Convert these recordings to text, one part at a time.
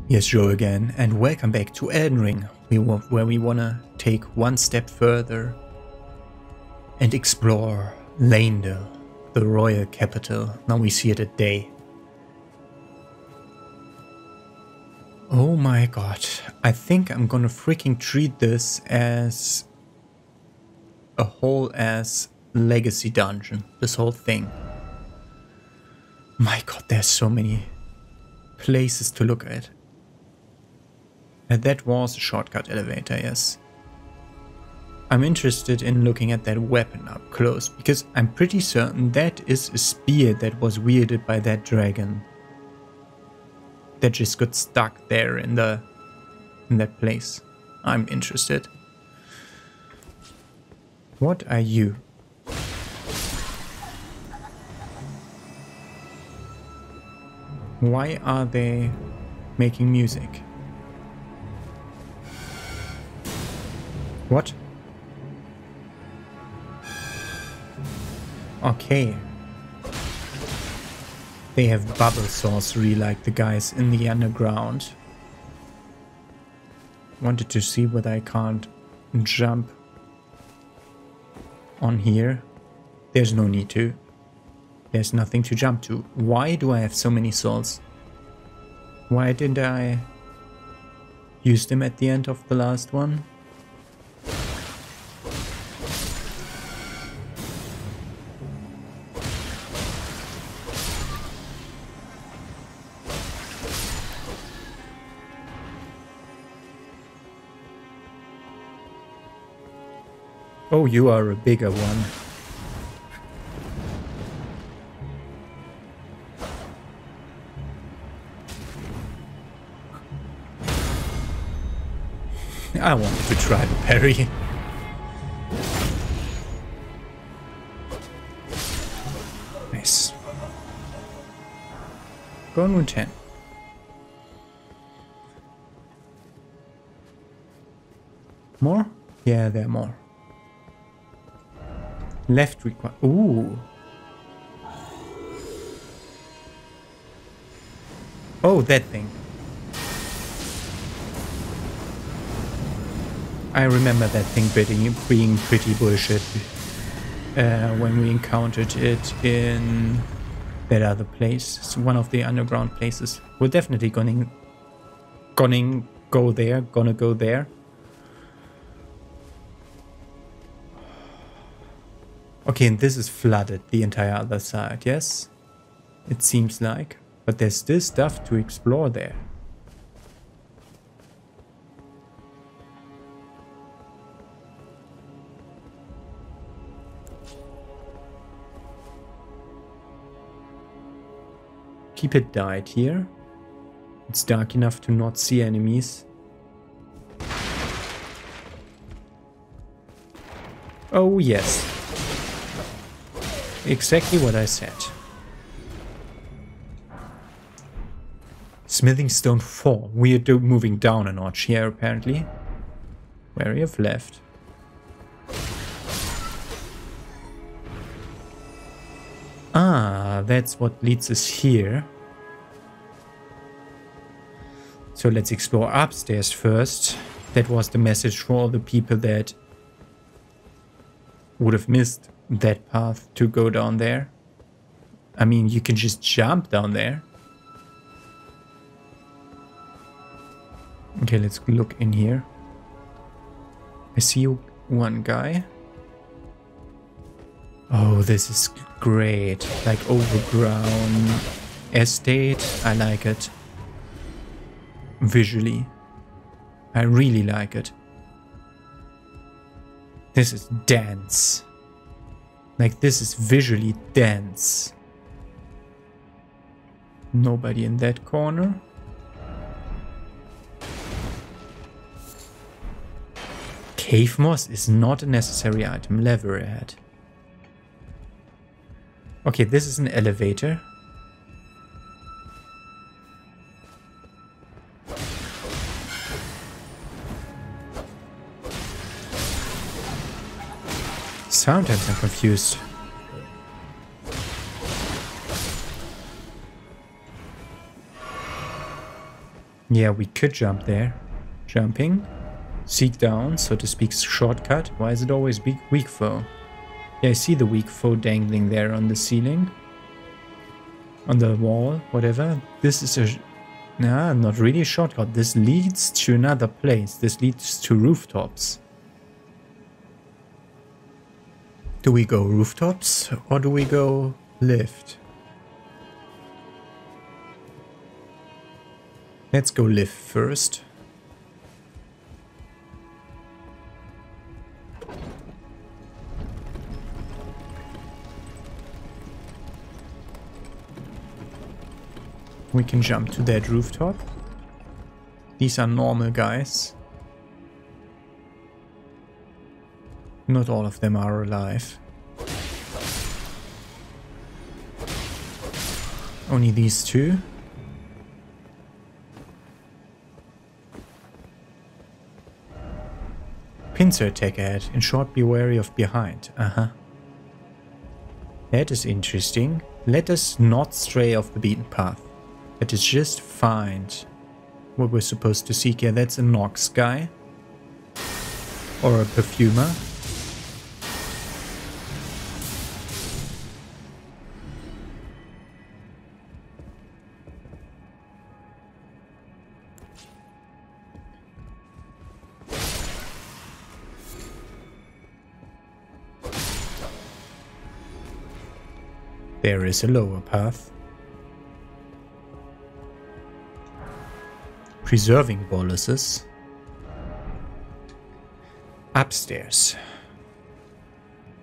Here's Joe again, and welcome back to Elden Ring, where we wanna take one step further and explore Leyndell, the royal capital. Now we see it at day. Oh my god, I think I'm gonna freaking treat this as a whole ass legacy dungeon, this whole thing. My god, there's so many places to look at. And that was a shortcut elevator, yes. I'm interested in looking at that weapon up close, because I'm pretty certain that is a spear that was wielded by that dragon. That just got stuck there in that place. I'm interested. What are you? Why are they making music? What? Okay. They have bubble sorcery like the guys in the underground. Wanted to see whether I can't jump on here. There's no need to. There's nothing to jump to. Why do I have so many souls? Why didn't I use them at the end of the last one? Oh, you are a bigger one. I wanted to try the parry. Nice. Going with 10. More? Yeah, there are more. Left require. Ooh. Oh, that thing. I remember that thing being pretty bullshit when we encountered it in that other place. It's one of the underground places. We're definitely gonna go there. Okay, and this is flooded, the entire other side, yes? It seems like. But there's still stuff to explore there. Keep it died here. It's dark enough to not see enemies. Oh yes. Exactly what I said. Smithing stone 4. We are moving down a notch here apparently. Where we have left. Ah, that's what leads us here. So let's explore upstairs first. That was the message for all the people that would have missed that path to go down there. I mean, you can just jump down there. Okay, let's look in here. I see one guy. Oh, this is great. Like overgrown estate. I like it. Visually. I really like it. This is dense. Like, this is visually dense. Nobody in that corner. Cave moss is not a necessary item. Lever ahead. Okay, this is an elevator. Sometimes I'm confused. Yeah, we could jump there. Jumping. Seek down, so to speak, shortcut. Why is it always weak foe? Yeah, I see the weak foe dangling there on the ceiling. On the wall, whatever. This is a... Nah, not really a shortcut. This leads to another place. This leads to rooftops. Do we go rooftops or do we go lift? Let's go lift first. We can jump to that rooftop. These are normal guys. Not all of them are alive. Only these two. Pincer attack ahead. In short, be wary of behind. That is interesting. Let us not stray off the beaten path. Let us just find what we're supposed to seek here. That's a Nox guy. Or a perfumer. There is a lower path. Preserving boluses. Upstairs.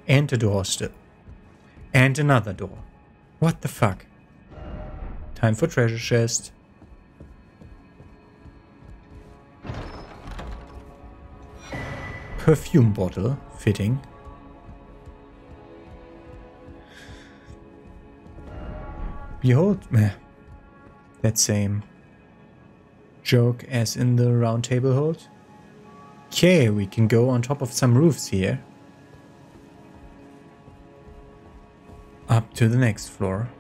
And a door still. And another door. What the fuck? Time for treasure chest. Perfume bottle. Fitting. Behold, that same joke as in the round table hold. Okay, we can go on top of some roofs here. Up to the next floor.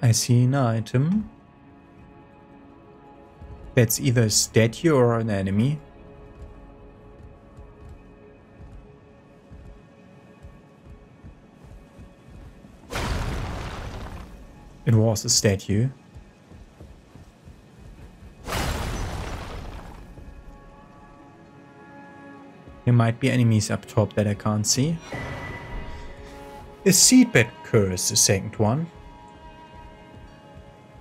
I see an item. That's either a statue or an enemy. It was a statue. There might be enemies up top that I can't see. A seedbed curse, the second one.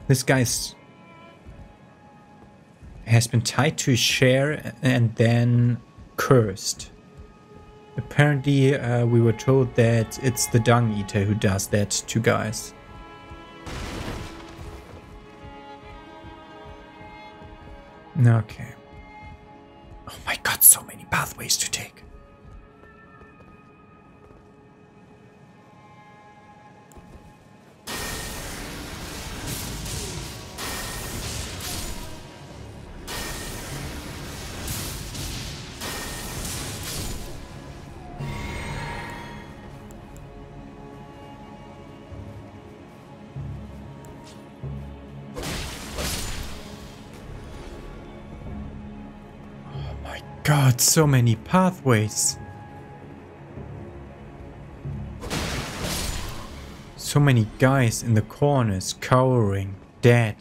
This guy's has been tied to a chair and then cursed. Apparently, we were told that it's the Dung Eater who does that to guys. Okay. Oh my god, so many pathways to take. God, so many pathways. So many guys in the corners, cowering, dead.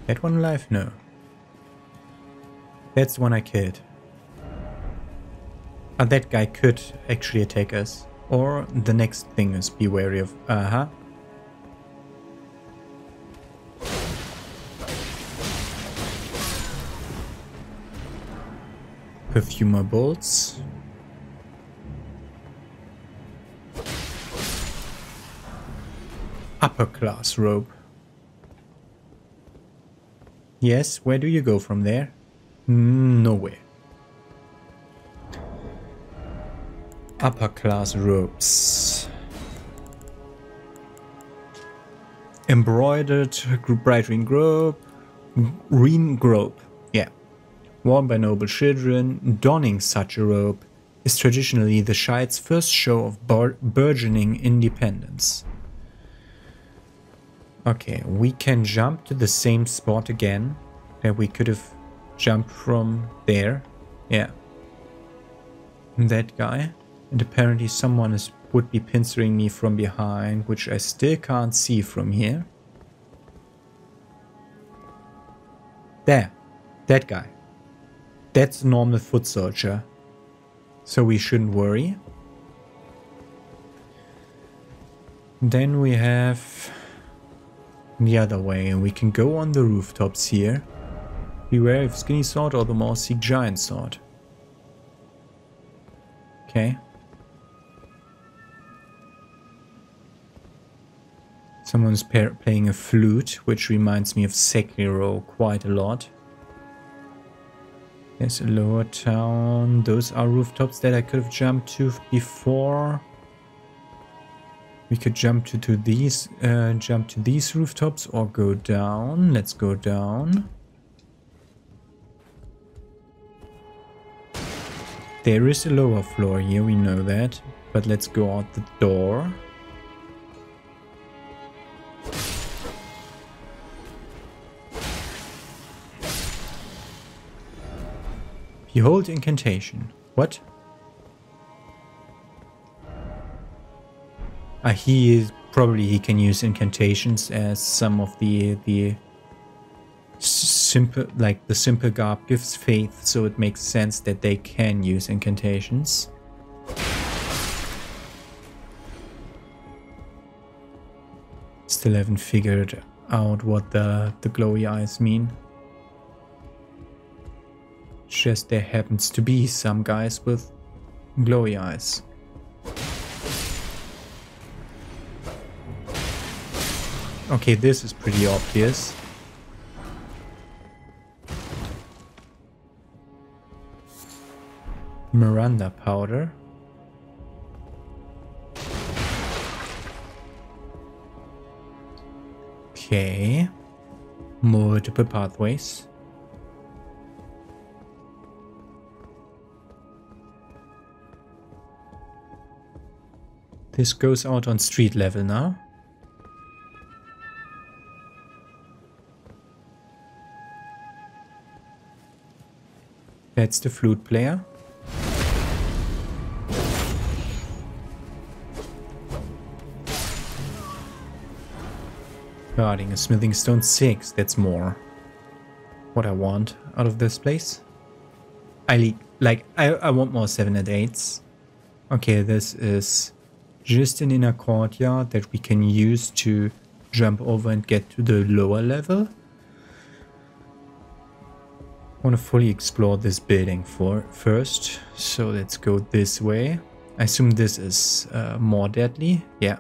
That one alive? No. That's the one I killed. Ah, that guy could actually attack us. Or the next thing is be wary of. Perfumer bolts. Upper class robe. Yes, where do you go from there? Nowhere. Upper class robes. Embroidered bright green robe. Yeah. Worn by noble children, donning such a robe is traditionally the Shide's first show of burgeoning independence. Okay, we can jump to the same spot again that we could have jumped from there. Yeah. That guy. And apparently someone would be pincering me from behind, which I still can't see from here. There. That guy. That's a normal foot soldier. So we shouldn't worry. Then we have the other way. We can go on the rooftops here. Beware of skinny sword or the more seek giant sword. Okay. Someone's playing a flute, which reminds me of Sekiro quite a lot. There's a lower town. Those are rooftops that I could have jumped to before. We could jump to these rooftops or go down. Let's go down. There is a lower floor here, we know that. But let's go out the door. Behold incantation. What? He can use incantations as some of the simple, like the simple garb gives faith, so it makes sense that they can use incantations. Still haven't figured out what the glowy eyes mean. Just there happens to be some guys with glowy eyes. Okay, this is pretty obvious. Miranda powder. Okay. Multiple pathways. This goes out on street level now. That's the flute player. Guarding a smithing stone 6, that's more what I want out of this place. I want more 7 and 8s. Okay, this is just an inner courtyard that we can use to jump over and get to the lower level. I want to fully explore this building first, so let's go this way. I assume this is more deadly. Yeah.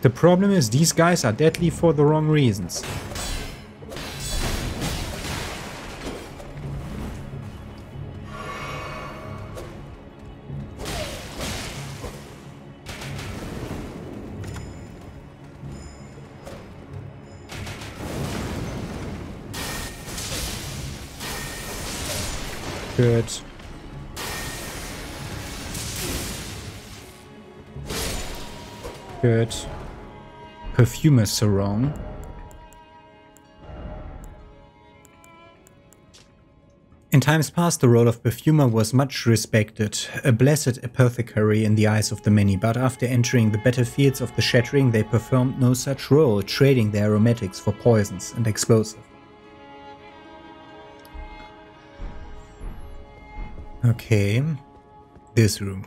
The problem is these guys are deadly for the wrong reasons. Good. Good. Perfumer sarong. In times past, the role of perfumer was much respected, a blessed apothecary in the eyes of the many, but after entering the battlefields of the Shattering, they performed no such role, trading their aromatics for poisons and explosives. Okay, this room.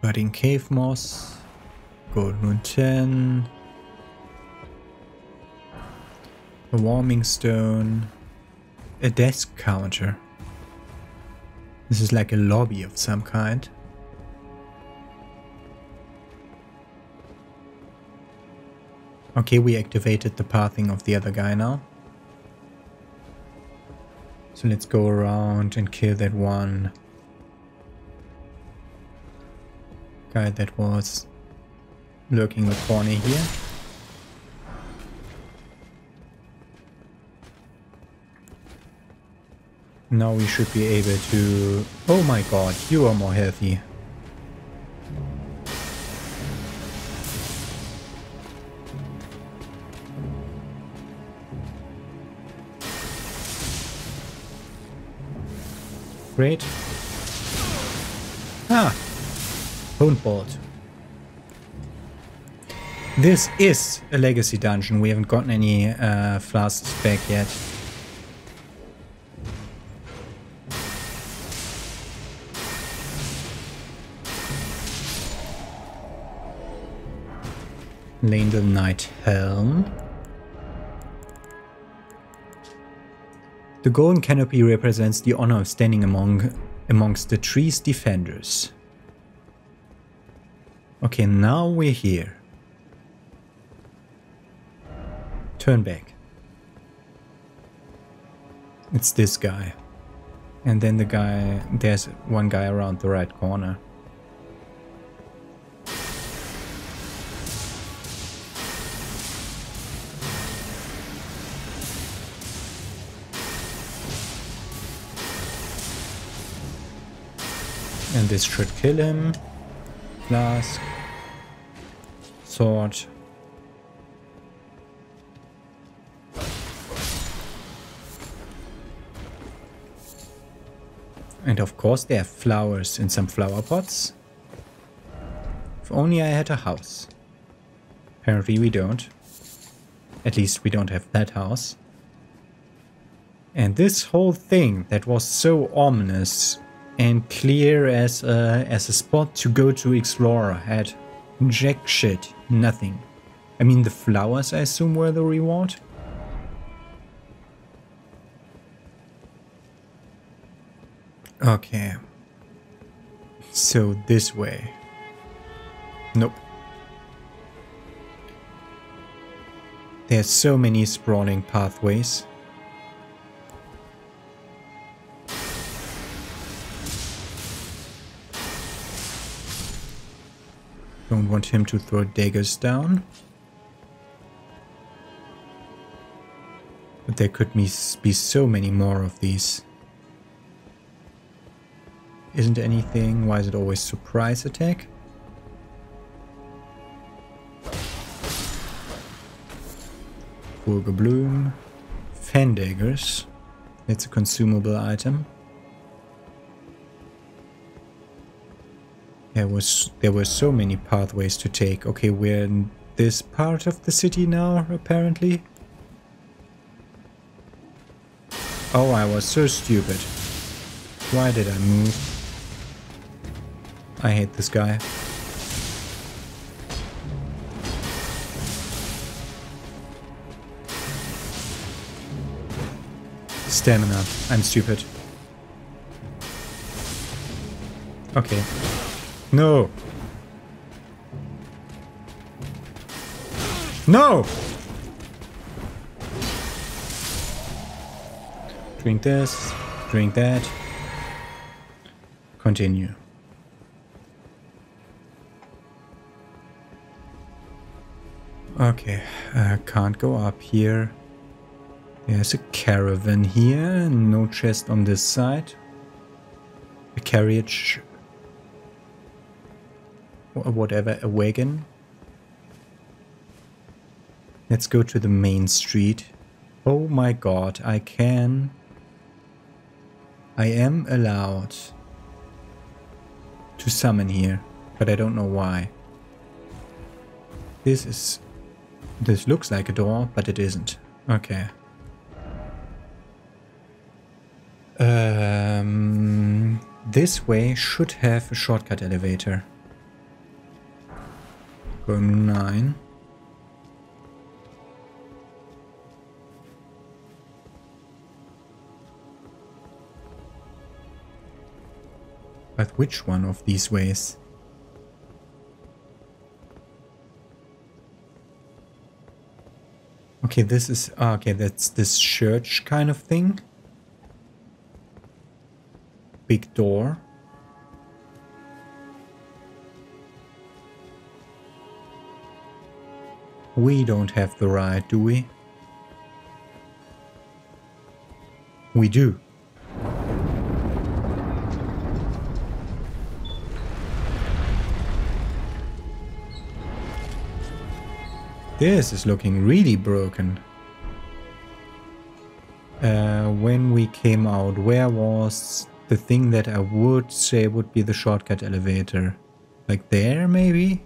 Budding cave moss, gold moon 10, a warming stone, a desk counter. This is like a lobby of some kind. Okay, we activated the pathing of the other guy now. So let's go around and kill that one guy that was lurking in the corner here. Now we should be able to... Oh my god, you are more healthy. Great. Ah! Bone bolt. This is a legacy dungeon. We haven't gotten any flasks back yet. Leyndell Knight Helm. The golden canopy represents the honor of standing amongst the tree's defenders. Okay, now we're here. Turn back. It's this guy. And then the guy, there's one guy around the right corner. And this should kill him. Flask. Sword. And of course there are flowers in some flower pots. If only I had a house. Apparently we don't. At least we don't have that house. And this whole thing that was so ominous and clear as a spot to go to explore had jack shit, nothing. I mean, the flowers I assume were the reward. Okay. So this way. Nope. There's so many sprawling pathways. Don't want him to throw daggers down. But there could be so many more of these. Isn't anything? Why is it always surprise attack? Fulgur Bloom. Fan daggers. It's a consumable item. There were so many pathways to take. Okay, we're in this part of the city now, apparently. Oh, I was so stupid. Why did I move? I hate this guy. Stamina. I'm stupid. Okay. No! No! Drink this, drink that. Continue. Okay, can't go up here. There's a caravan here, no chest on this side. A carriage, or whatever, a wagon. Let's go to the main street. Oh my god, I am allowed to summon here, but I don't know why. This looks like a door, but it isn't. Okay. This way should have a shortcut elevator. Going 9. But which one of these ways? Okay, this is... okay, that's this church kind of thing. quick door. We don't have the right, do we? We do. This is looking really broken. When we came out, where was the thing that I would say would be the shortcut elevator? Like there, maybe?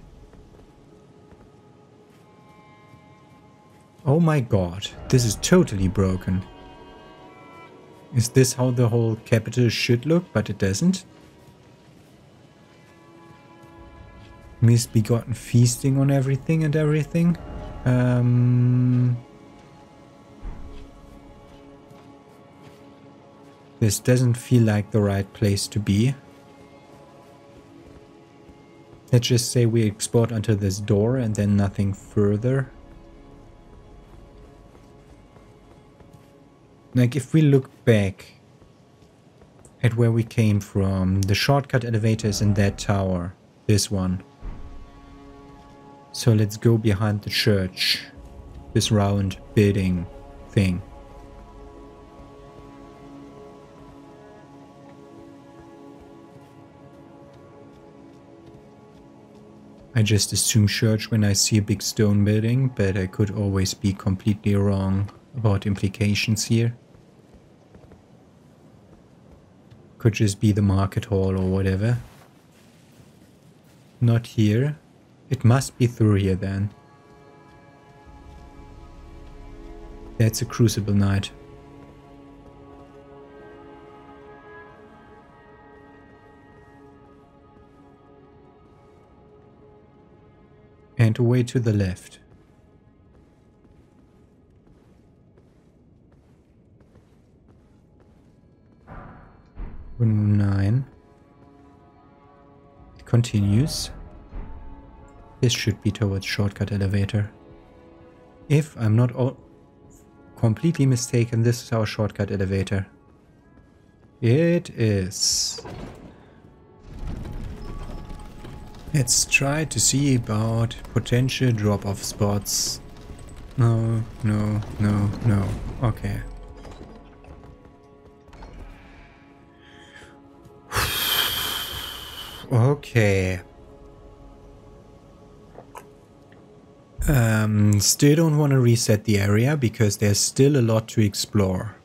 Oh my god, this is totally broken. Is this how the whole capital should look, but it doesn't? Misbegotten feasting on everything and everything. This doesn't feel like the right place to be. Let's just say we export onto this door and then nothing further. Like if we look back at where we came from, the shortcut elevator is in that tower. This one. So let's go behind the church. This round building thing. I just assume church when I see a big stone building, but I could always be completely wrong about implications here. Could just be the market hall or whatever. Not here. It must be through here then. That's a Crucible Knight. And away to the left. Room 9. It continues. This should be towards shortcut elevator. If I'm not completely mistaken, this is our shortcut elevator. It is. Let's try to see about potential drop-off spots. No, no, no, no. Okay. Okay. Still don't want to reset the area because there's still a lot to explore.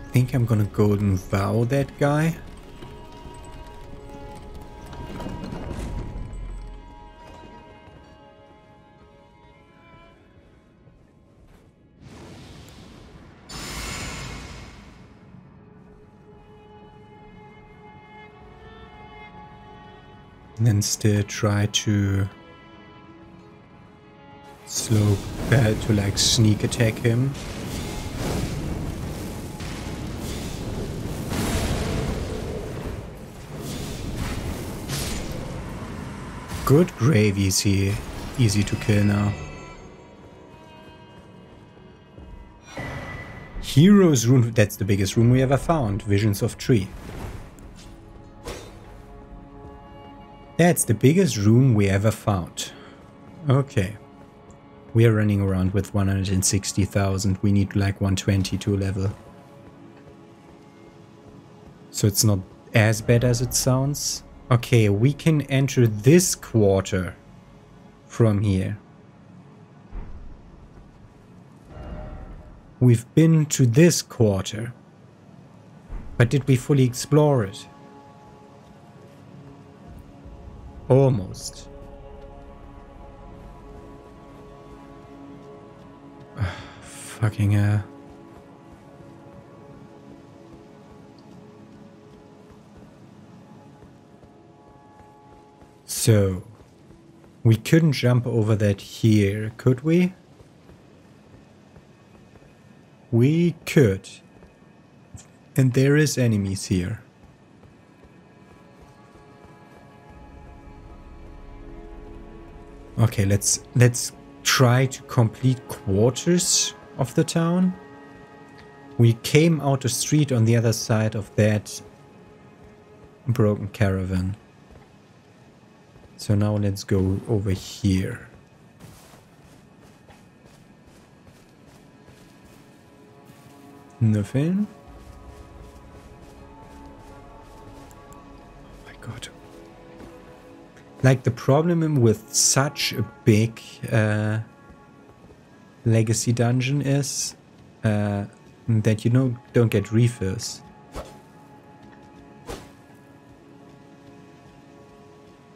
I think I'm gonna golden vow that guy. And then still try to to like sneak attack him. Good gravy is here. Easy to kill now. Heroes Rune, that's the biggest room we ever found. Visions of Tree. That's the biggest room we ever found. Okay. We are running around with 160,000. We need like 120 to level. So it's not as bad as it sounds. Okay, we can enter this quarter from here. We've been to this quarter. But did we fully explore it? Almost. Fucking hell. So, we couldn't jump over that here, could we? We could. And there is enemies here. Okay, let's try to complete quarters of the town. We came out the street on the other side of that broken caravan. So now let's go over here. Nothing. Oh my god. Like, the problem with such a big legacy dungeon is that you don't get refills.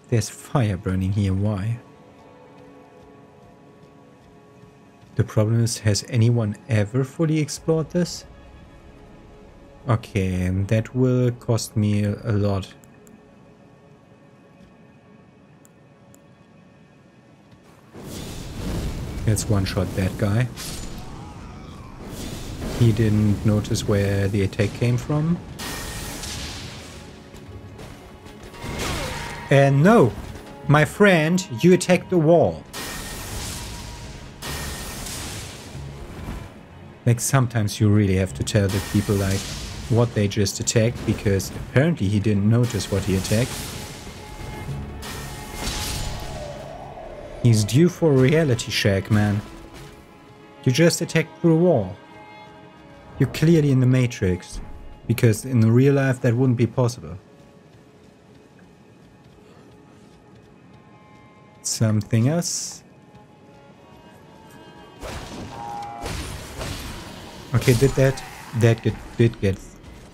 There's fire burning here, why? The problem is, has anyone ever fully explored this? Okay, that will cost me a lot. Let's one-shot that guy. He didn't notice where the attack came from. And no, my friend, you attacked the wall. Like, sometimes you really have to tell the people, like, what they just attacked, because apparently he didn't notice what he attacked. He's due for a reality check, man. You just attacked through a wall. You're clearly in the Matrix, because in real life that wouldn't be possible. Something else? Okay, did get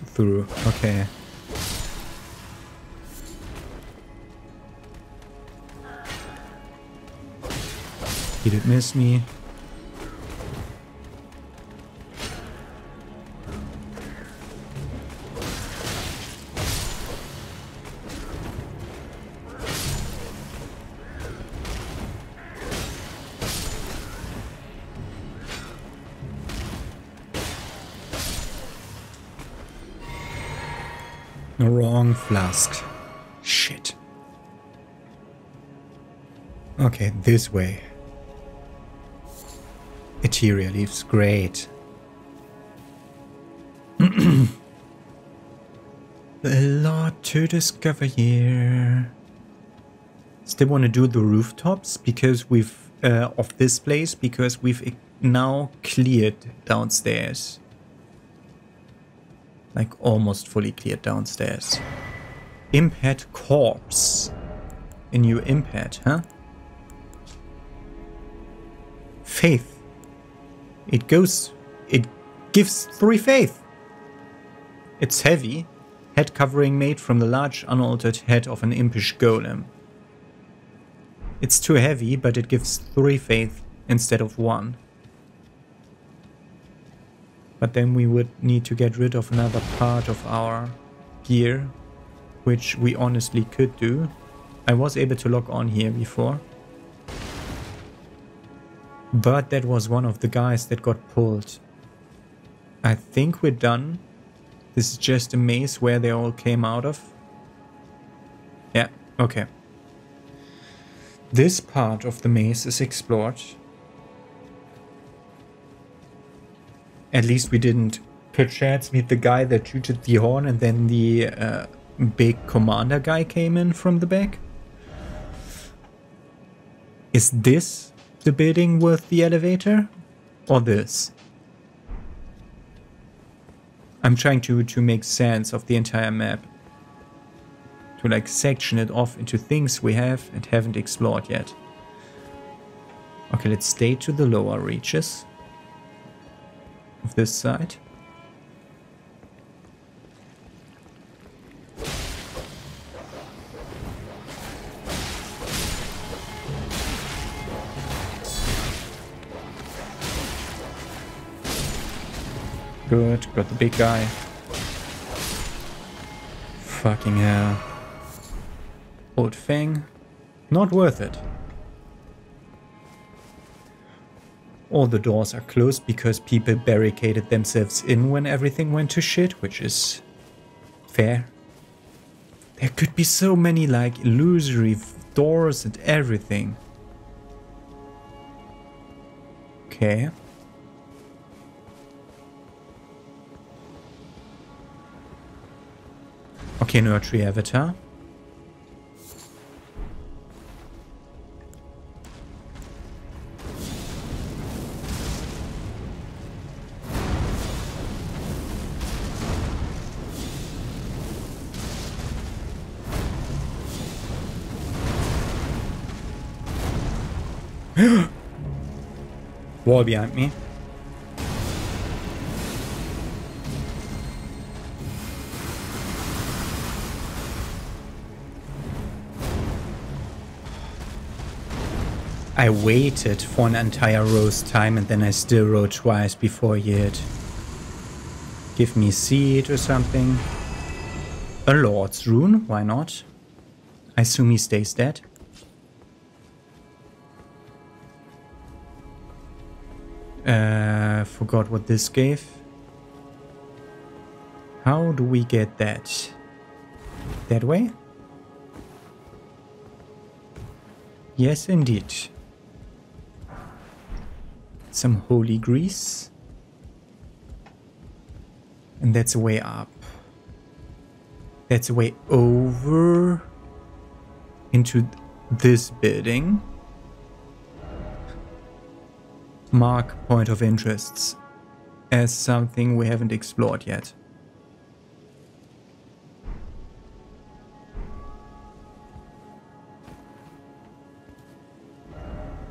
through. Okay. He did miss me. Wrong flask. Shit. Okay, this way. Ethereal leaves, great. A lot to discover here. Still want to do the rooftops because we've of this place, because we've now cleared downstairs. Like, almost fully cleared downstairs. Impet corpse. A new impet, huh? Faith. It gives 3 faith. It's heavy. Head covering made from the large unaltered head of an impish golem. It's too heavy, but it gives 3 faith instead of 1. But then we would need to get rid of another part of our gear, which we honestly could do. I was able to log on here before. But that was one of the guys that got pulled. I think we're done. This is just a maze where they all came out of. Yeah, okay. This part of the maze is explored. At least we didn't perchance meet the guy that tooted the horn and then the big commander guy came in from the back. Is this the building with the elevator? Or this? I'm trying to make sense of the entire map. To like section it off into things we have and haven't explored yet. Okay, let's stay to the lower reaches of this side. Good, got the big guy. Fucking hell. Old Fang. Not worth it. All the doors are closed because people barricaded themselves in when everything went to shit, which is fair. There could be so many like illusory doors and everything. Okay. Okay, Nurtree Avatar. Wall behind me. I waited for an entire row's time and then I still rowed twice before he hit. Give me seed or something. A Lord's Rune, why not? I assume he stays dead. Forgot what this gave. How do we get that? That way? Yes, indeed. Some holy grease. And that's a way up. That's a way over into this building. Mark point of interests as something we haven't explored yet.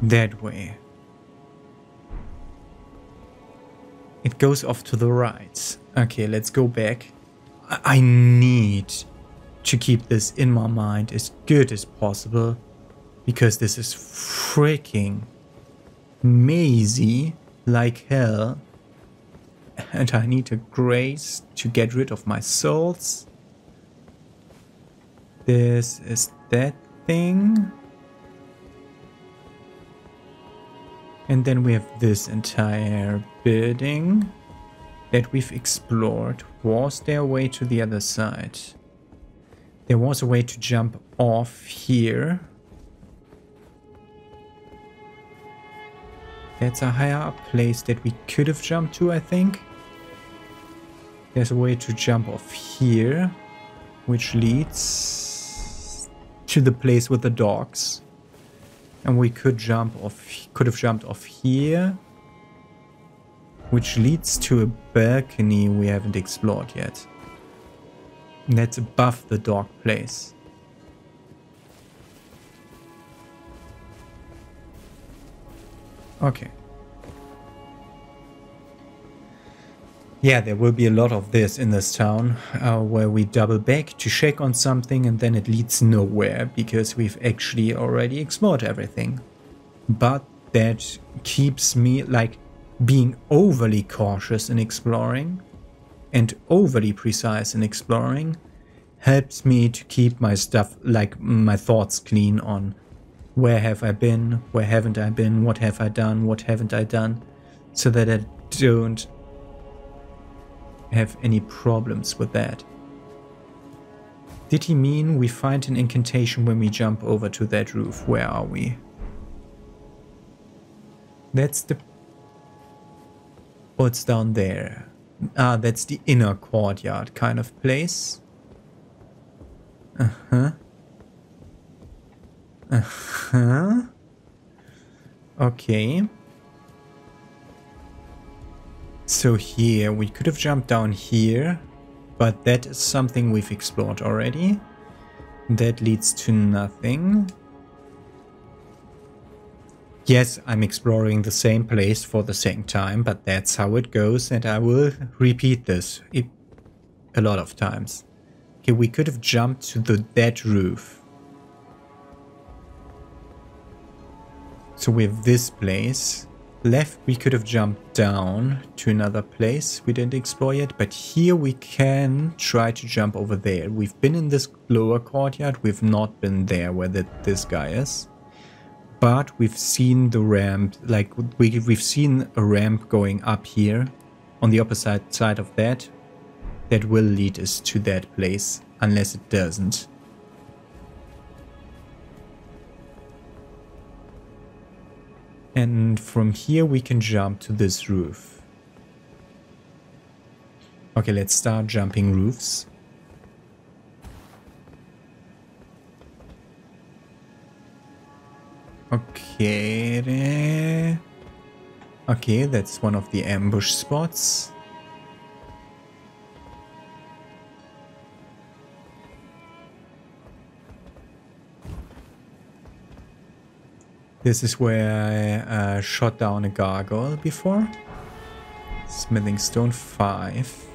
That way. It goes off to the right. Okay, let's go back. I need to keep this in my mind as good as possible, because this is freaking mazy like hell. And I need a grace to get rid of my souls. This is that thing. And then we have this entire building that we've explored. Was there a way to the other side? There was a way to jump off here. That's a higher up place that we could have jumped to, I think. There's a way to jump off here, which leads to the place with the dogs. And we could jump off, could have jumped off here, which leads to a balcony we haven't explored yet. And that's above the dog place. Okay. Yeah, there will be a lot of this in this town, where we double back to check on something and then it leads nowhere because we've actually already explored everything. But that keeps me, like, being overly cautious in exploring and overly precise in exploring helps me to keep my stuff, like my thoughts clean on where have I been, where haven't I been, what have I done, what haven't I done, so that I don't have any problems with that. Did he mean we find an incantation when we jump over to that roof? Where are we? That's the... Oh, it's down there. Ah, that's the inner courtyard kind of place. Uh-huh. Uh-huh. Okay. So here, we could have jumped down here, but that is something we've explored already. That leads to nothing. Yes, I'm exploring the same place for the same time, but that's how it goes, and I will repeat this a lot of times. Okay, we could have jumped to that roof. So we have this place. Left, we could have jumped down to another place we didn't explore yet, but here we can try to jump over there. We've been in this lower courtyard, we've not been there where this guy is. But we've seen the ramp, like we've seen a ramp going up here on the opposite side of that. That will lead us to that place, unless it doesn't. And from here we can jump to this roof. Okay, let's start jumping roofs. Okay. Okay, that's one of the ambush spots. This is where I shot down a gargoyle before. Smithing stone 5.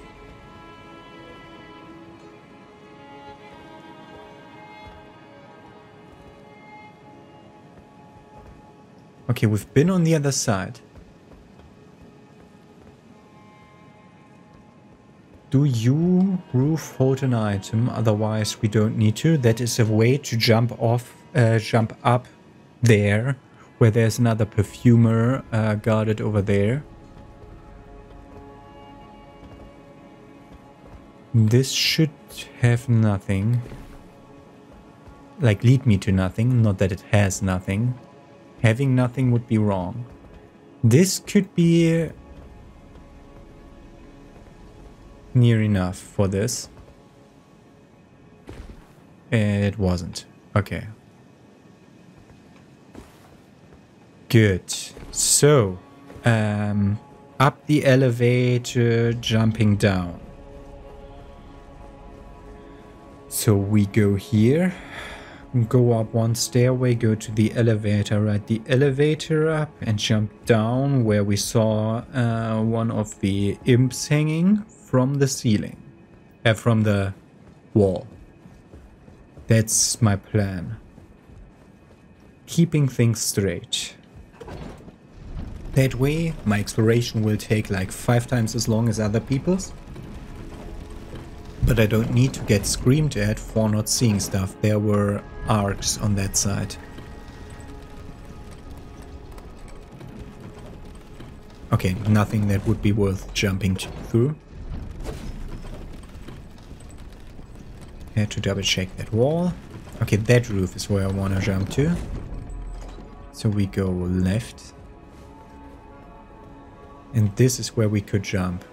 Okay, we've been on the other side. Do you roof hold an item? Otherwise we don't need to. That is a way to jump up there, where there's another perfumer guarded over there. This should have nothing. Like, lead me to nothing, not that it has nothing. Having nothing would be wrong. This could be near enough for this. It wasn't. Okay. Good. So, up the elevator, jumping down. So we go here, go up one stairway, go to the elevator, ride the elevator up and jump down where we saw one of the imps hanging from the ceiling, from the wall. That's my plan. Keeping things straight. That way, my exploration will take like 5 times as long as other people's. But I don't need to get screamed at for not seeing stuff. There were arcs on that side. Okay, nothing that would be worth jumping through. Had to double check that wall. Okay, that roof is where I want to jump to. So we go left. And this is where we could jump.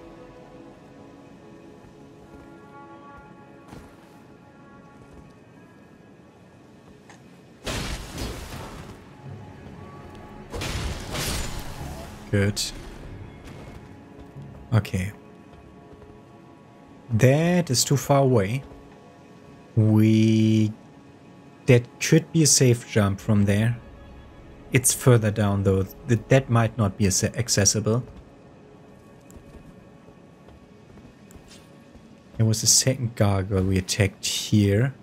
Good. Okay. That is too far away. That could be a safe jump from there. It's further down though. That might not be accessible. There was a second gargoyle we attacked here.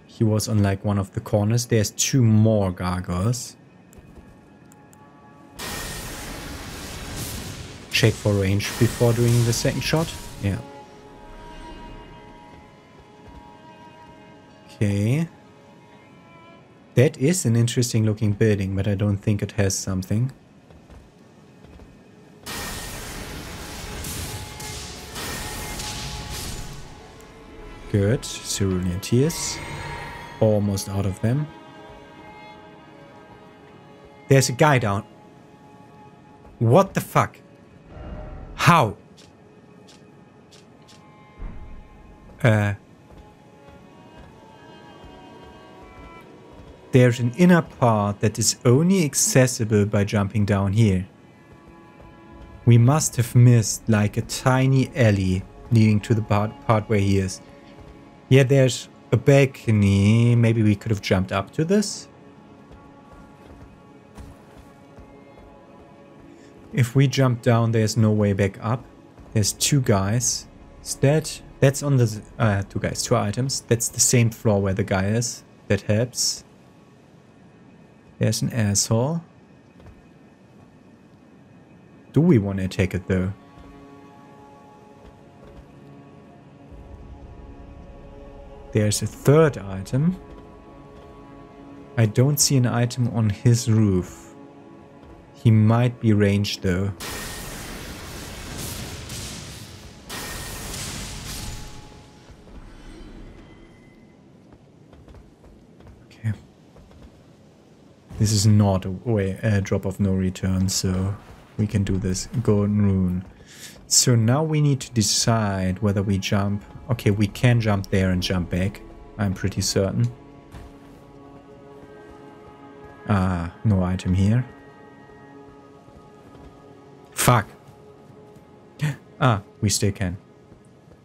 He was on like one of the corners. There's 2 more gargoyles. Check for range before doing the second shot. Yeah. Okay. That is an interesting looking building, but I don't think it has something. Good. Cerulean tears. Almost out of them. There's a guy down. What the fuck? How? There's an inner part that is only accessible by jumping down here. We must have missed like a tiny alley leading to the part where he is. Yeah, there's a balcony. Maybe we could have jumped up to this. If we jump down, there's no way back up. There's 2 guys. That's on the 2 guys, 2 items. That's the same floor where the guy is. That helps. There's an asshole. Do we want to take it though? There's a 3rd item. I don't see an item on his roof. He might be ranged though. Okay. This is not a drop of no return, so we can do this. Golden rune. So now we need to decide whether we jump. Okay, we can jump there and jump back. I'm pretty certain. No item here. Fuck. We still can.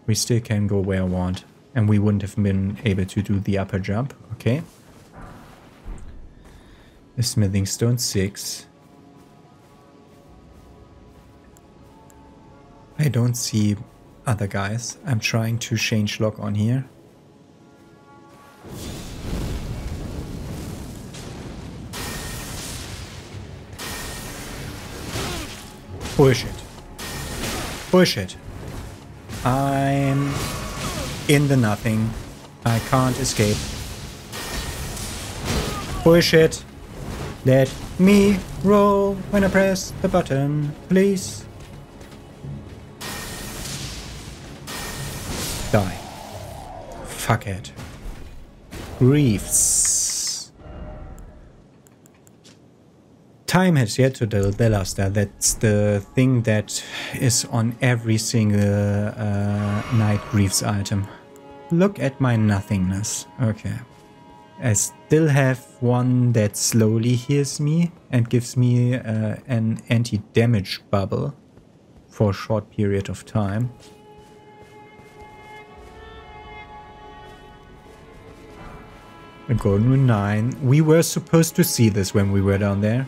We still can go where I want. And we wouldn't have been able to do the upper jump. Okay. The smithing stone 6. I don't see other guys. I'm trying to change lock on here. Bullshit. Bullshit. I'm in the nothing. I can't escape. Bullshit. Let me roll when I press the button, please. Die. Fuck it. Griefs. Time has yet to tell us that. That's the thing that is on every single Night Griefs item. Look at my nothingness. Okay. I still have one that slowly heals me and gives me an anti-damage bubble for a short period of time. A golden rune 9. We were supposed to see this when we were down there.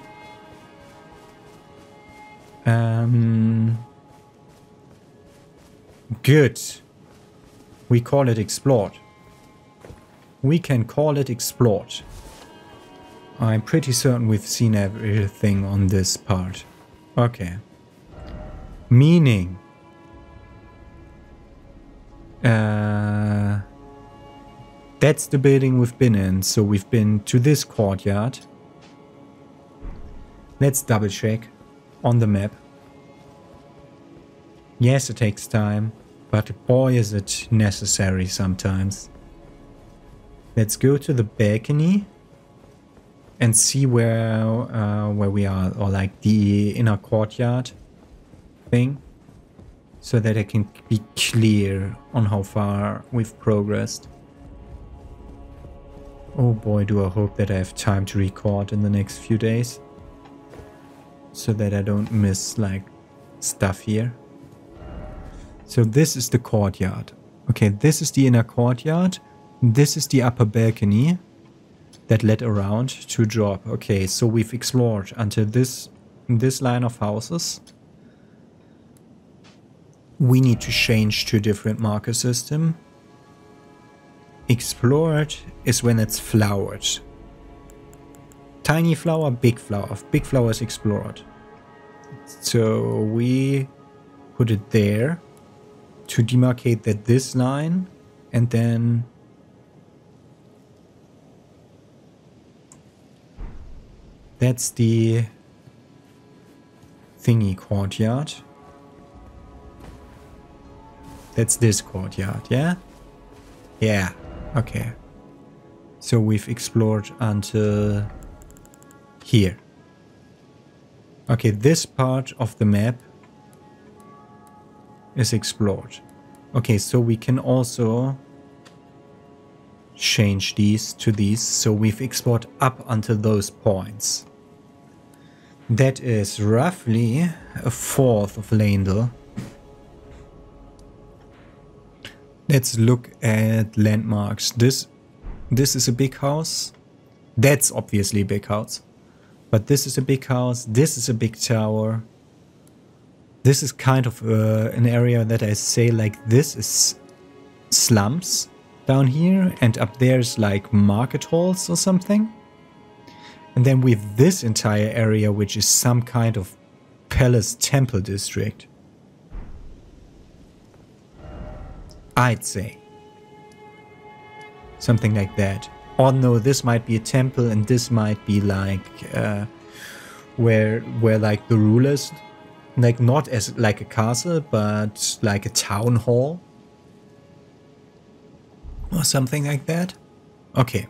Good. We call it explored. We can call it explored. I'm pretty certain we've seen everything on this part. Okay. Meaning... that's the building we've been in. So we've been to this courtyard. Let's double check on the map. Yes, it takes time, but boy is it necessary sometimes. Let's go to the balcony and see where we are, or like the inner courtyard thing, so that I can be clear on how far we've progressed. Oh boy, do I hope that I have time to record in the next few days, so that I don't miss like stuff here. So this is the courtyard. Okay, this is the inner courtyard. This is the upper balcony that led around to drop. Okay, so we've explored until this line of houses. We need to change to a different marker system. Explored is when it's flowered. Tiny flower, big flower. Big flower is explored. So we put it there to demarcate that this line, and then that's the thingy courtyard. That's this courtyard, yeah? Yeah, okay. So we've explored until here. Okay, this part of the map is explored. Okay, so we can also change these to these. So we've explored up until those points. That is roughly a fourth of Leyndell. Let's look at landmarks. This is a big house. That's obviously a big house. But this is a big house. This is a big tower. This is kind of an area that I say like this is slums down here. And up there's like market halls or something. And then we have this entire area, which is some kind of palace temple district. I'd say. Something like that. Or no, this might be a temple and this might be like where like the rulers, like not as like a castle, but like a town hall. Or something like that. Okay,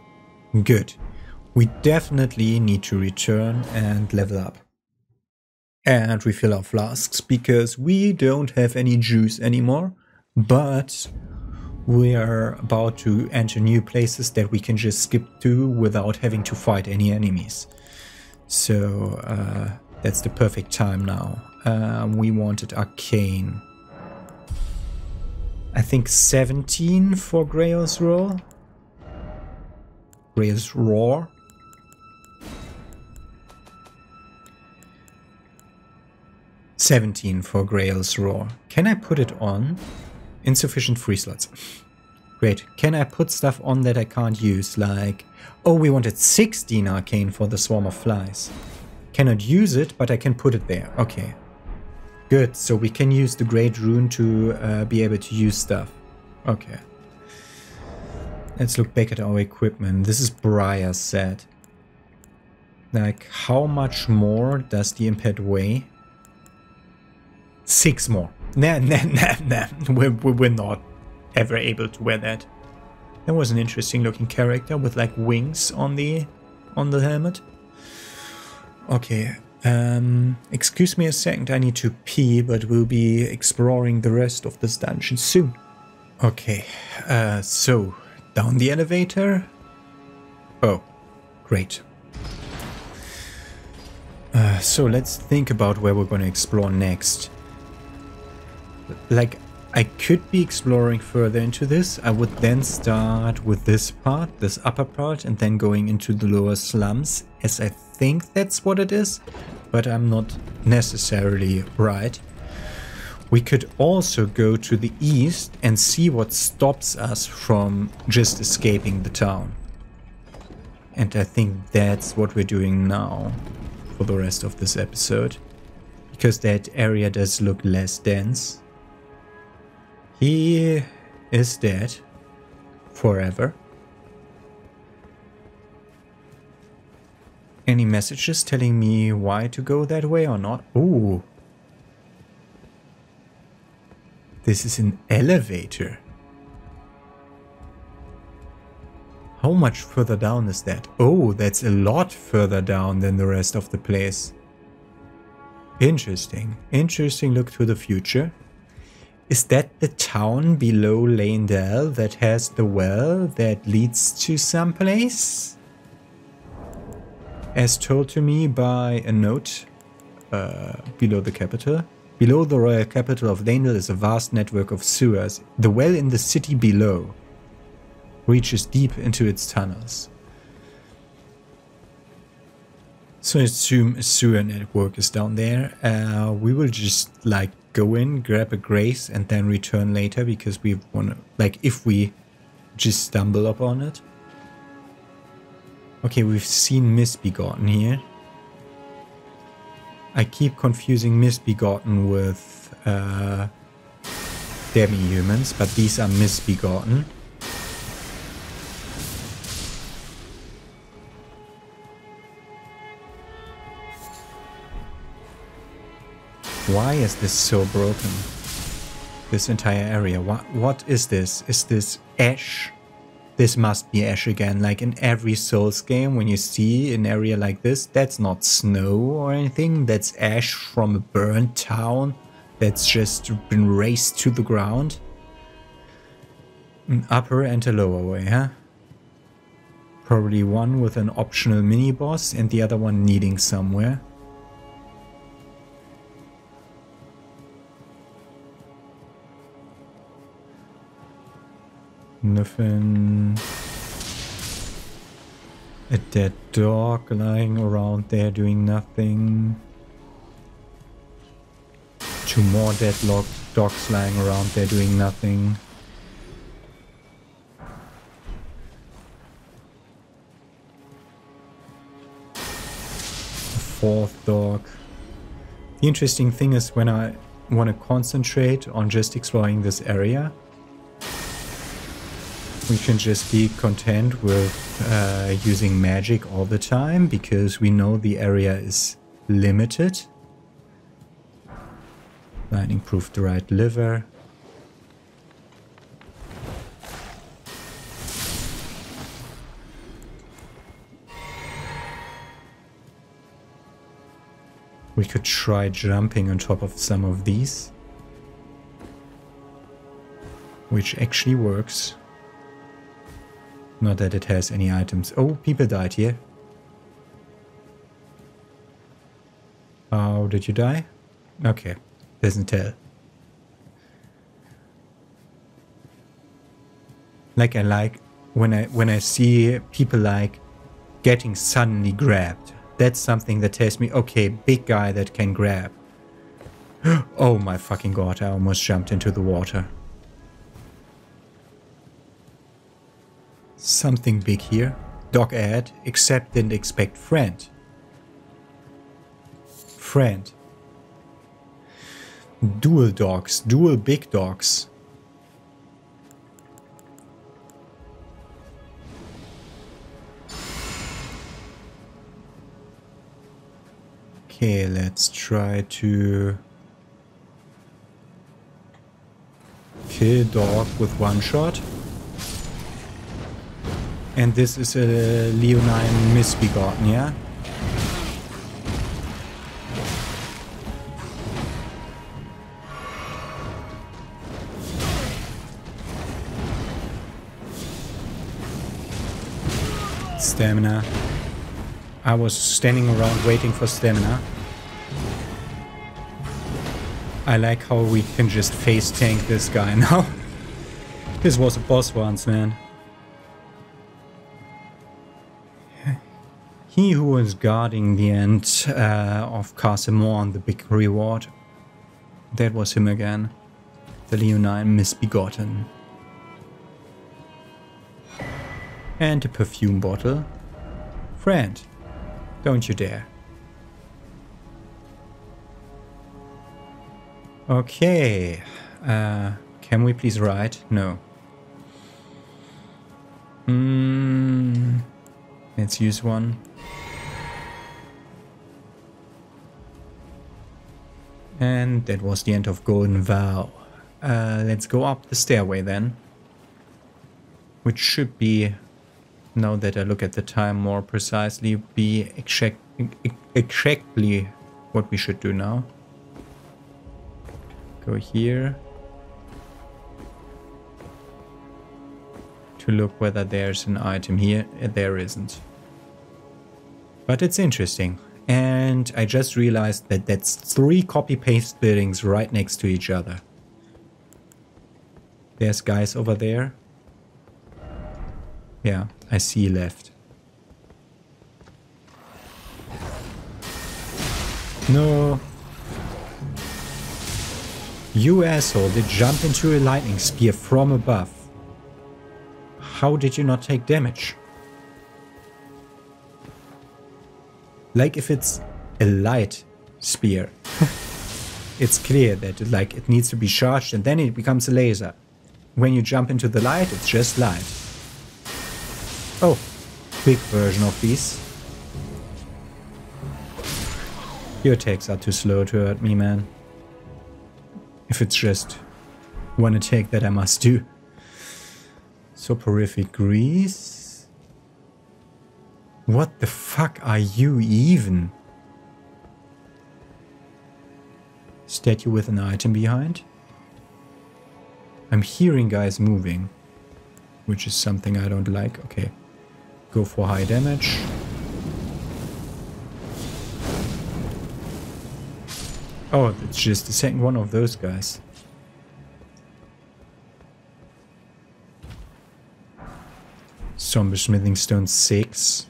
good. We definitely need to return and level up. And refill our flasks, because we don't have any juice anymore. But we are about to enter new places that we can just skip to without having to fight any enemies. So that's the perfect time now. We wanted Arcane. I think 17 for Grail's Roar. Grail's Roar. $17 for Grail's Roar. Can I put it on? Insufficient free slots. Great. Can I put stuff on that I can't use? Like, oh, we wanted 16 Arcane for the Swarm of Flies. Cannot use it, but I can put it there. Okay. Good. So we can use the Great Rune to be able to use stuff. Okay. Let's look back at our equipment. This is Briar's set. Like, how much more does the Impet weigh? 6 more. Nah. We're not ever able to wear that. That was an interesting looking character with like wings on the helmet. Okay. Excuse me a second, I need to pee, but we'll be exploring the rest of this dungeon soon. Okay. So down the elevator. Oh, great. So let's think about where we're going to explore next. Like, I could be exploring further into this. I would then start with this part, this upper part, and then going into the lower slums, as I think that's what it is, but I'm not necessarily right. We could also go to the east and see what stops us from just escaping the town. And I think that's what we're doing now for the rest of this episode, because that area does look less dense. He is dead forever. Any messages telling me why to go that way or not? Ooh. This is an elevator. How much further down is that? Oh, that's a lot further down than the rest of the place. Interesting. Interesting look to the future. Is that the town below Leyndell that has the well that leads to someplace? As told to me by a note below the capital. Below the royal capital of Leyndell is a vast network of sewers. The well in the city below reaches deep into its tunnels. So I assume a sewer network is down there. We will just like go in, grab a grace, and then return later, because we want to, like, if we just stumble upon it. Okay, we've seen Misbegotten here. I keep confusing Misbegotten with demi-humans, but these are Misbegotten. Why is this so broken? This entire area. What is this? Is this ash? This must be ash again. Like in every Souls game, when you see an area like this, that's not snow or anything. That's ash from a burnt town that's just been razed to the ground. An upper and a lower way, huh? Probably one with an optional mini-boss and the other one needing somewhere. Nothing. A dead dog lying around there doing nothing. 2 more dead dogs lying around there doing nothing. A 4th dog. The interesting thing is, when I want to concentrate on just exploring this area, we can just be content with using magic all the time, because we know the area is limited. Lightning proof the right liver. We could try jumping on top of some of these. Which actually works. Not that it has any items. Oh, people died here. How did you die? Okay, doesn't tell. Like I like when I see people like getting suddenly grabbed. That's something that tells me, okay, big guy that can grab. Oh my fucking god, I almost jumped into the water. Something big here. Dog ad, accept, didn't expect, friend. Friend. Dual dogs, dual big dogs. Okay, let's try to kill dog with one shot. And this is a Leonine Misbegotten, yeah? Stamina. I was standing around waiting for stamina. I like how we can just face tank this guy now. This was a boss once, man. He who was guarding the end of Carcemore, the big reward. That was him again. The Leonine Misbegotten. And a perfume bottle. Friend, don't you dare. Okay. Can we please ride? No. Let's use one. And that was the end of Golden Vow. Let's go up the stairway then. Which should be, now that I look at the time more precisely, be exactly what we should do now. Go here. To look whether there's an item here. There isn't. But it's interesting. And I just realized that that's 3 copy-paste buildings right next to each other. There's guys over there. Yeah, I see left. No. You asshole did jump into a lightning spear from above. How did you not take damage? Like if it's a light spear. It's clear that it needs to be charged and then it becomes a laser. When you jump into the light, it's just light. Oh, big version of these. Your attacks are too slow to hurt me, man. If it's just one attack that I must do. Soporific grease. What the fuck are you even? Statue with an item behind. I'm hearing guys moving, which is something I don't like. Okay, go for high damage. Oh, it's just the second one of those guys. Somber Smithing Stone 6.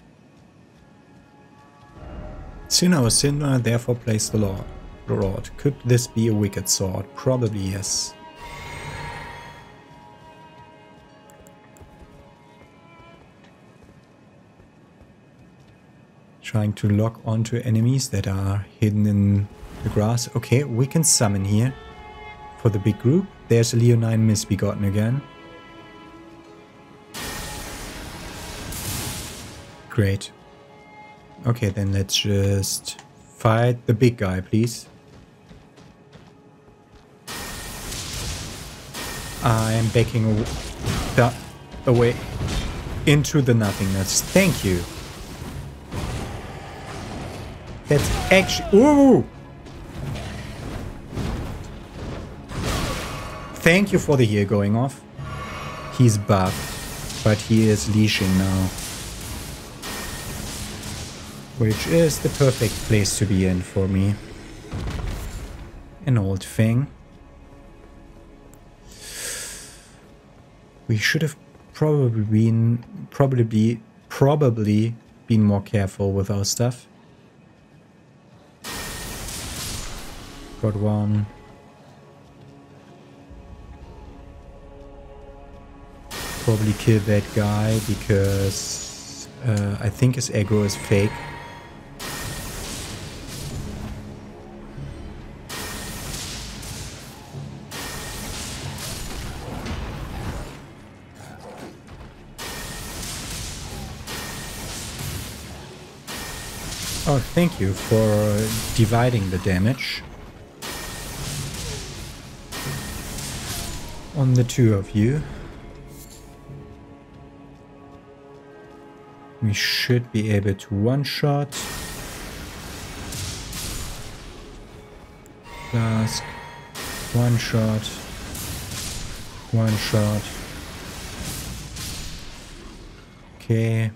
Sinner or sinner, therefore place the Lord. Could this be a wicked sword? Probably yes. Trying to lock onto enemies that are hidden in the grass. Okay, we can summon here. For the big group, there's a Leonine Misbegotten again. Great. Okay, then let's just fight the big guy, please. I'm backing away into the nothingness. Thank you. That's actually... Ooh! Thank you for the heal going off. He's buffed, but he is leashing now. Which is the perfect place to be in for me. An old thing. We should have probably been more careful with our stuff. Got one. Probably kill that guy because I think his aggro is fake. Oh, thank you for dividing the damage on the two of you. We should be able to one-shot. Flask. One-shot. One-shot. Okay.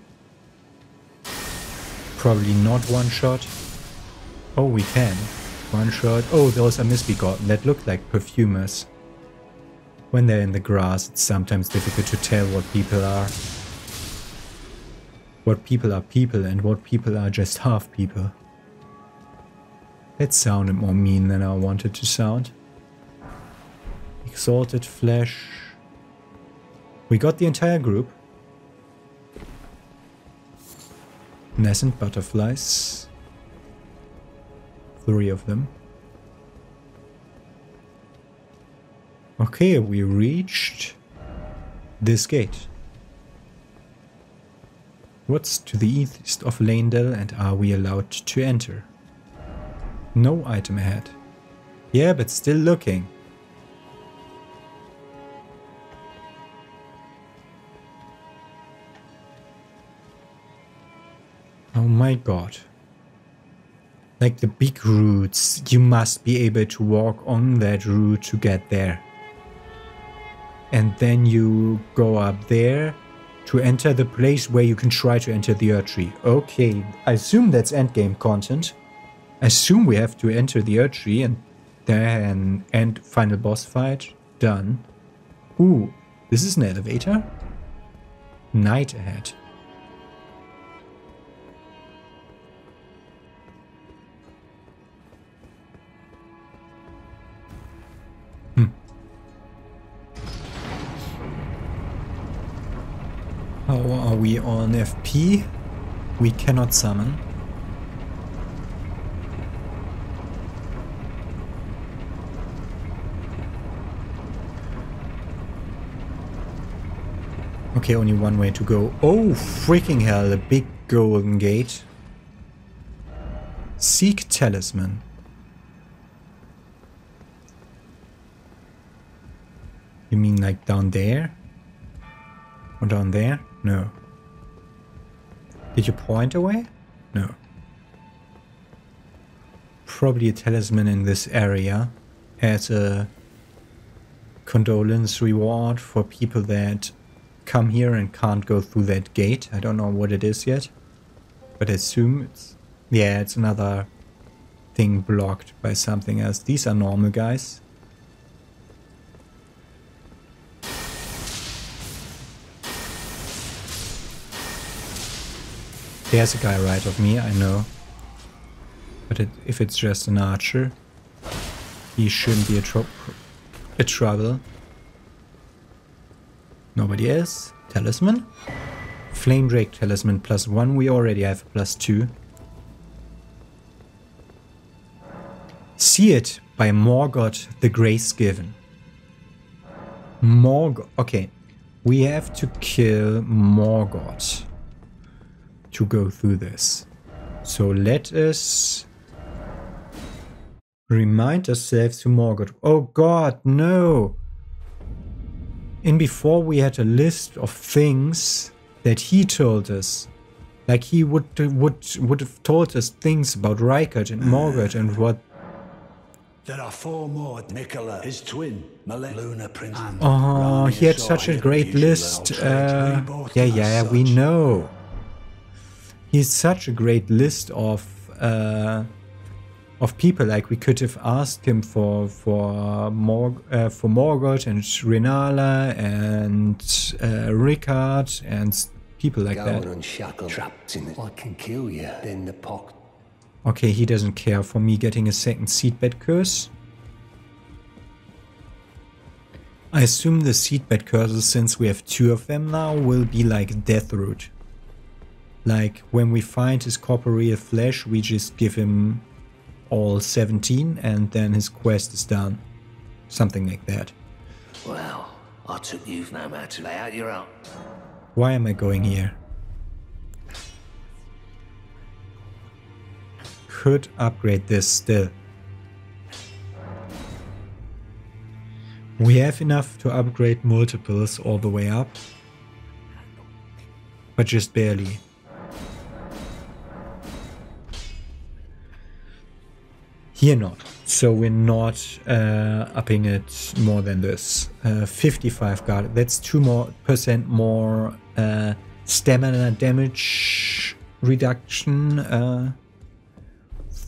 Probably not one-shot. Oh, we can. One-shot. Oh, those are misbegotten. That look like perfumers. When they're in the grass, it's sometimes difficult to tell what people are. What people are people and what people are just half people. That sounded more mean than I wanted to sound. Exalted flesh. We got the entire group. Nascent butterflies. 3 of them. Okay, we reached this gate. What's to the east of Leyndell, and are we allowed to enter? No item ahead. Yeah, but still looking. Oh my god. Like the big routes, you must be able to walk on that route to get there. And then you go up there to enter the place where you can try to enter the Earth Tree. Okay, I assume that's endgame content. I assume we have to enter the Earth Tree and then end final boss fight. Done. Ooh, this is an elevator? Night ahead. How are we on FP? We cannot summon. Okay, only one way to go. Oh, freaking hell, a big golden gate. Seek talisman. You mean like down there? Or down there? No. Did you point away? No. Probably a talisman in this area as a condolence reward for people that come here and can't go through that gate. I don't know what it is yet, but I assume it's... yeah, it's another thing blocked by something else. These are normal guys. There's a guy right of me, I know. But if it's just an archer, he shouldn't be a trouble. Nobody else. Talisman? Flame Drake Talisman +1. We already have a +2. See it by Morgoth the Grace Given. Morgoth. Okay. We have to kill Morgoth to go through this. So let us remind ourselves to Morgoth. Oh god, no! In before we had a list of things that he told us. Like he would have told us things about Rykard and Morgoth and what... There are 4 more. Nicola, his twin, Malek, Luna Prince. Oh, he had such a great list. Yeah, we know. He's such a great list of people. Like, we could have asked him for Morgoth and Renala and Rickard and people like that. Unshackled, trapped in it. What can kill you? Then the pox. Okay, he doesn't care for me getting a second seedbed curse. I assume the seedbed curses, since we have 2 of them now, will be like Deathroot. Like, when we find his corporeal flesh, we just give him all 17 and then his quest is done. Something like that. Well, I took you no matter to lay out your own. Why am I going here? Could upgrade this still. We have enough to upgrade multiples all the way up, but just barely. Here not. So we're not upping it more than this. 55 guard. That's 2% more stamina damage reduction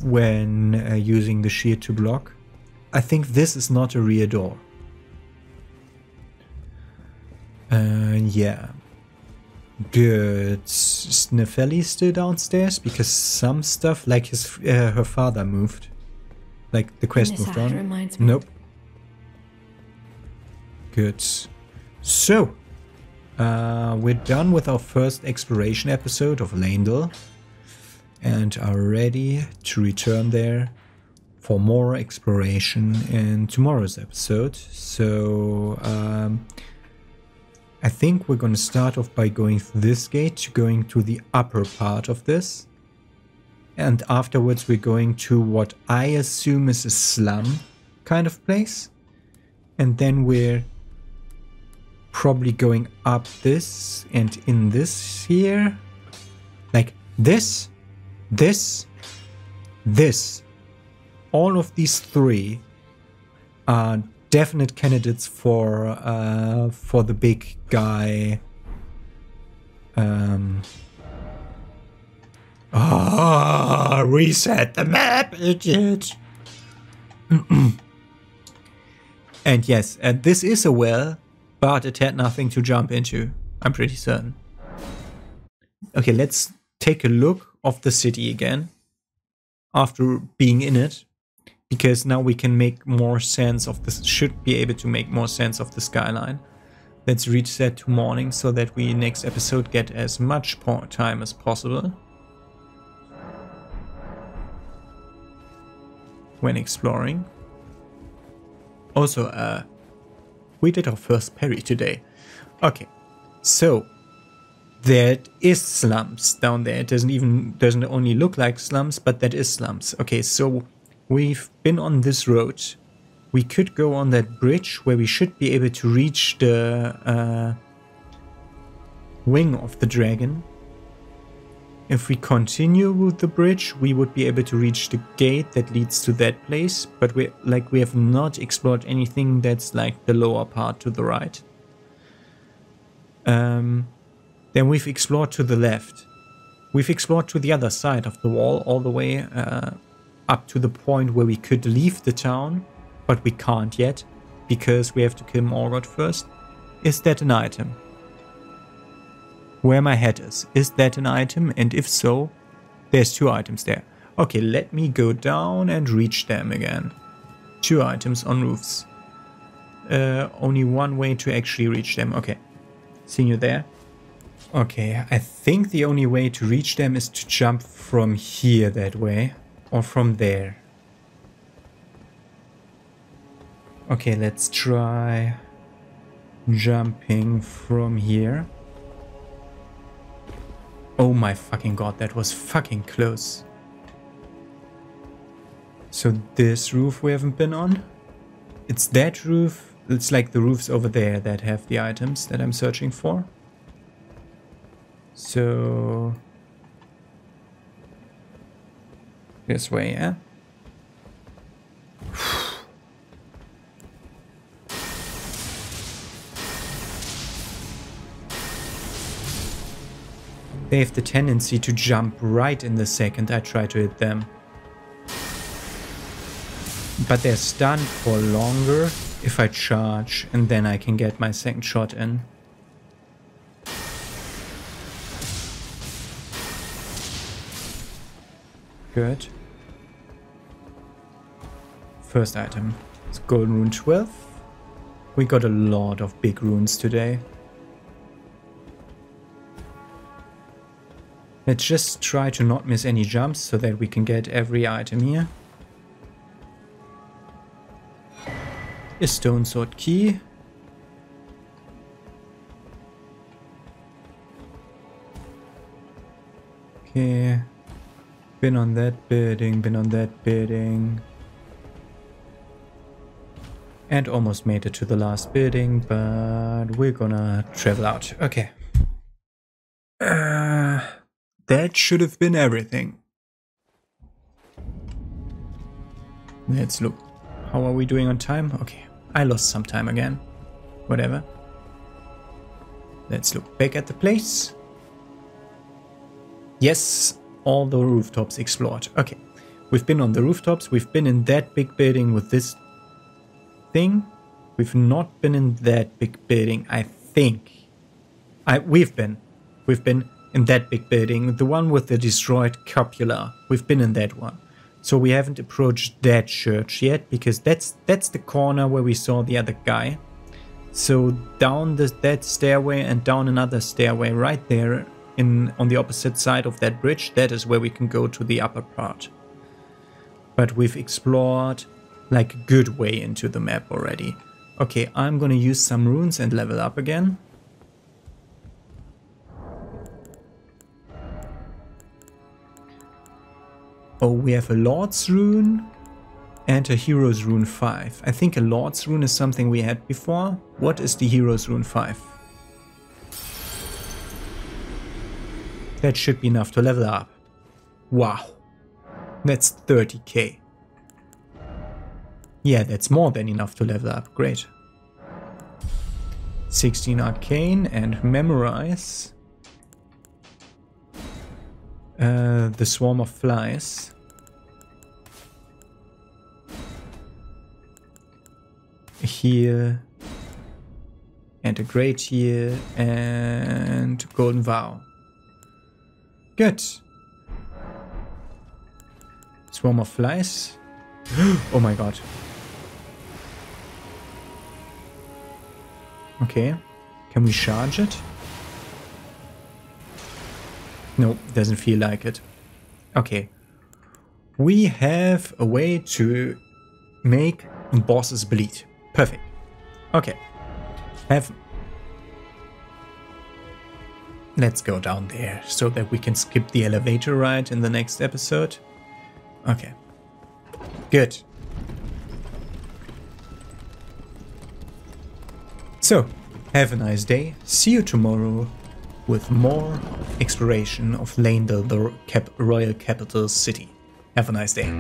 when using the shield to block. I think this is not a rear door. Yeah. Good. Is Nepheli still downstairs? Because some stuff, like her father, moved. Like the quest moved on. Reminds me. Nope. Good. So, we're done with our first exploration episode of Leyndell and are ready to return there for more exploration in tomorrow's episode. So, I think we're going to start off by going through this gate, going to the upper part of this. And afterwards we're going to what I assume is a slum kind of place. And then we're probably going up this and in this here. Like this. All of these 3 are definite candidates for the big guy. Reset the map, idiot. And yes, and this is a well, but it had nothing to jump into. I'm pretty certain. Okay, let's take a look of the city again after being in it, because now we can make more sense of this. Should be able to make more sense of the skyline. Let's reset to morning so that we next episode get as much time as possible when exploring. Also, we did our first parry today. Okay, so there is slums down there. It doesn't only look like slums, but that is slums. Okay, so we've been on this road. We could go on that bridge where we should be able to reach the wing of the dragon. If we continue with the bridge, we would be able to reach the gate that leads to that place, but we have not explored anything that's like the lower part to the right. Then we've explored to the left. We've explored to the other side of the wall, all the way up to the point where we could leave the town, but we can't yet, because we have to kill Morgoth first. Is that an item? Where my head is that an item? And if so, there's 2 items there. Okay, let me go down and reach them again. 2 items on roofs. Only one way to actually reach them. Okay, seeing you there. Okay, I think the only way to reach them is to jump from here that way, or from there. Okay, let's try jumping from here. Oh my fucking god, that was fucking close. So this roof we haven't been on. It's that roof. It's like the roofs over there that have the items that I'm searching for. So this way, yeah? They have the tendency to jump right in the second I try to hit them. But they're stunned for longer if I charge, and then I can get my second shot in. Good. First item. It's Golden Rune 12. We got a lot of big runes today. Let's just try to not miss any jumps so that we can get every item here. A stone sword key. Okay. Been on that building, been on that building. And almost made it to the last building, but we're gonna travel out. Okay. That should have been everything. Let's look. How are we doing on time? Okay. I lost some time again. Whatever. Let's look back at the place. Yes, all the rooftops explored. Okay. We've been on the rooftops. We've been in that big building with this thing. We've not been in that big building, I think. We've been in that big building, the one with the destroyed cupola. We've been in that one. So we haven't approached that church yet, because that's the corner where we saw the other guy. So down that stairway and down another stairway right there on the opposite side of that bridge, that is where we can go to the upper part. But we've explored like a good way into the map already. Okay, I'm gonna use some runes and level up again. Oh, we have a Lord's Rune and a Hero's Rune 5. I think a Lord's Rune is something we had before. What is the Hero's Rune 5? That should be enough to level up. Wow. That's 30k. Yeah, that's more than enough to level up. Great. 16 Arcane and Memorize. The Swarm of Flies. A heal. And a Great Heal. And Golden Vow. Good. Swarm of Flies. Oh my god. Okay. Can we charge it? No, doesn't feel like it. Okay. We have a way to make bosses bleed. Perfect. Okay. Let's go down there so that we can skip the elevator ride in the next episode. Okay. Good. So, have a nice day. See you tomorrow with more exploration of Leyndell, the royal capital city. Have a nice day.